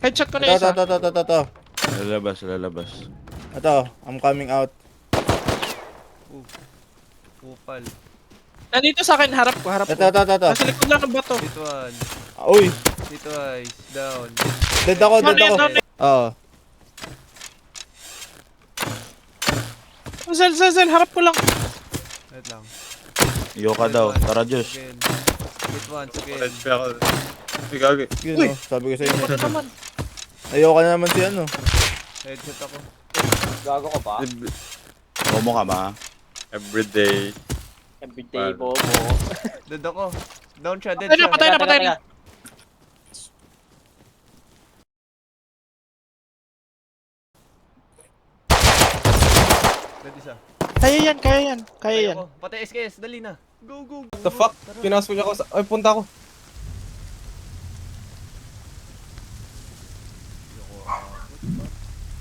Headshot ko na Ito, isa. ito. Lalabas. Ito, I'm coming out. Kupal. Nandito sa akin, harap ko. Ito. Nasa likod lang ng bato. Hit one. Uy, Hit twice. Down. dead ako. Down. Oo. Zel, harap ko lang. Wait lang. Yoka daw. Tara, Diyos. Again. Hit once again. Red pa ako. Uy, gagi. Yun Uy. oh, sabi ko sa inyo. Ano naman? Ayoko na naman si ano. Headshot ako. Gago ka ba? Bomo ka ba? Everyday. Everyday Wow. bobo. Dead ako. Down siya, dead siya. Patay na. Dead isa. Kaya yan. Patay ako. Patay SKS, dali na. Go. The fuck? Pinasok niya ako sa... Ay, punta ako.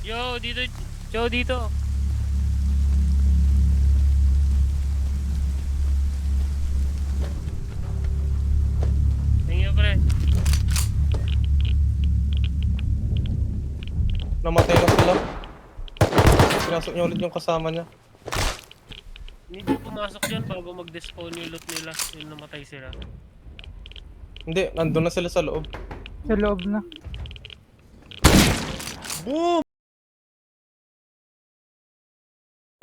Yo, dito. Yo, dito. Tingin pre. Namatay na sila. Pinasok niya ulit yung kasama niya. Hindi pumasok dyan bago mag-despawn yung loot nila. Yung namatay sila. Hindi, nandun na sila sa loob. Sa loob na.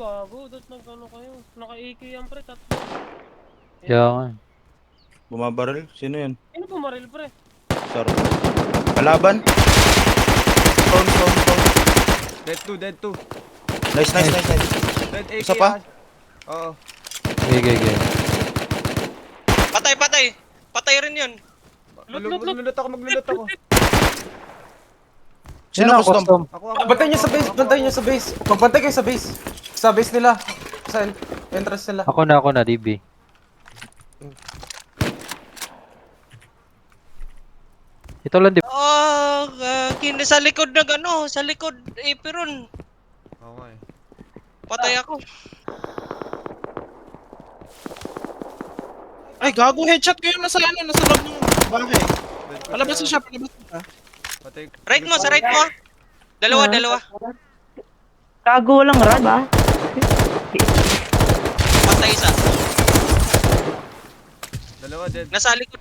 Bago, dot nagkano kayo. Naka-AK yan pre, tatlo. Kaya nga. Bumabaril? Sino yun? Sino pumaril pre? Sir. Kalaban? Stone. Dead 2. Nice. Dead AK. Isa pa? Oo. Okay. Patay! Patay rin yun! Loot. Maglulot ako. Sino custom? Ako. Bantay niyo sa base. Magbantay kayo sa base. Sa base nila. Sa entrance nila. Ako na, DB. Ito lang, di Oh, sa likod na gano, sa likod, Eperon. Oo nga eh. Patay ako. Ay, gago, headshot ko yun nasa loob ng bahay. Dead pa Palabas na siya. Patay. Right mo, sa right mo. Dalawa. Gago lang rad ba? Patay isa. Dalawa dead. Nasa likod.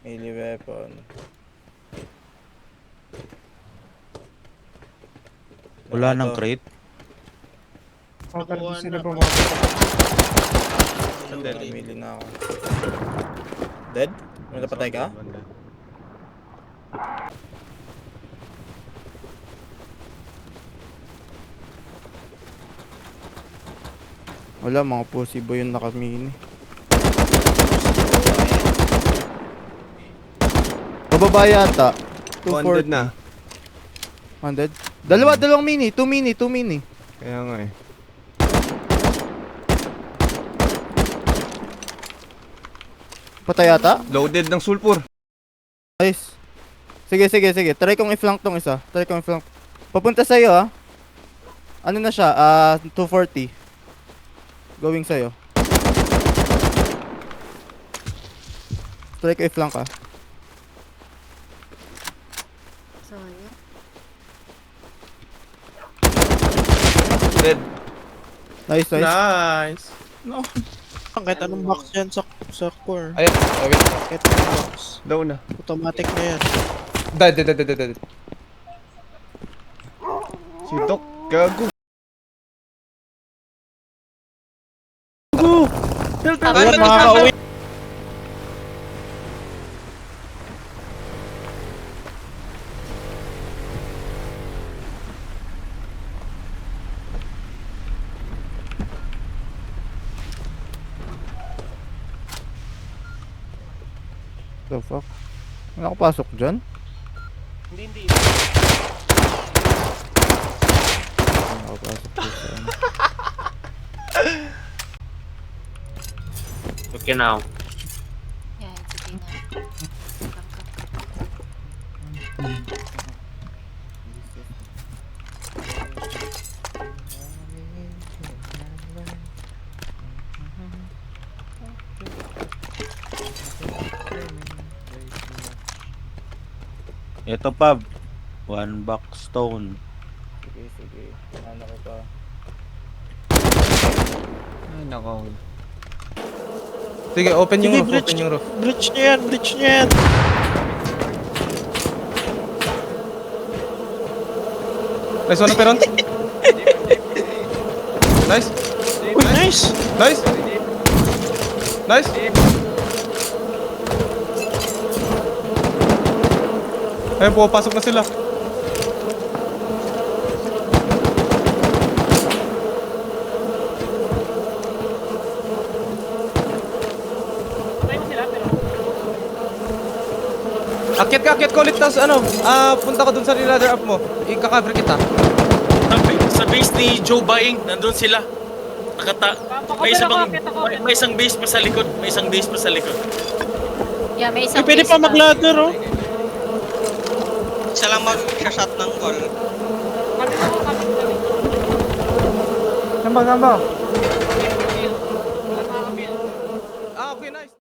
Melee weapon. Wala nang crate. Sila bumaba. Melee na ako. Dead? May napatay ka? Wala, mga pussy boy yung nakamini. Bababa yata. 240. 1 na. 100? Dalawang mini. 2 mini. Kaya nga eh. Patay yata? Loaded ng sulfur. Nice. Sige. Try kong i-flank tong isa. Papunta sa'yo ah. Ano na siya? 240. Going sa'yo. Try ko i-flank ah. Dead. Nice. Nice. No. Kahit anong box yan sa core. Ayan. Wait. Kahit anong box. Down na. Automatic na yan. Dead. Si Doc. Gago. Ayan, makaka-uwi. The fuck? Wala ko pasok dyan? Hindi. okay now. Yeah, it's okay now. Ito pa. One box stone. Sige, sige. Ano ko pa? Ay, nako. Sige, open yung Sige, roof, bridge. open yung roof. Bridge niya yan, bridge niya yan. Nice one, Peron. Nice. Uy, nice. Nice. Nice. Ayun, pumapasok na sila. Patay mo sila, pero... Akyat ka ulit, tapos punta ka dun sa ladder up mo. Ika-cover kita. Sa base ni Joe Buying, nandun sila. May isang base pa sa likod. Yeah, may isang Pwede base pa mag-ladder, oh. Isa lang mag-shot ng call. Gamba, gamba.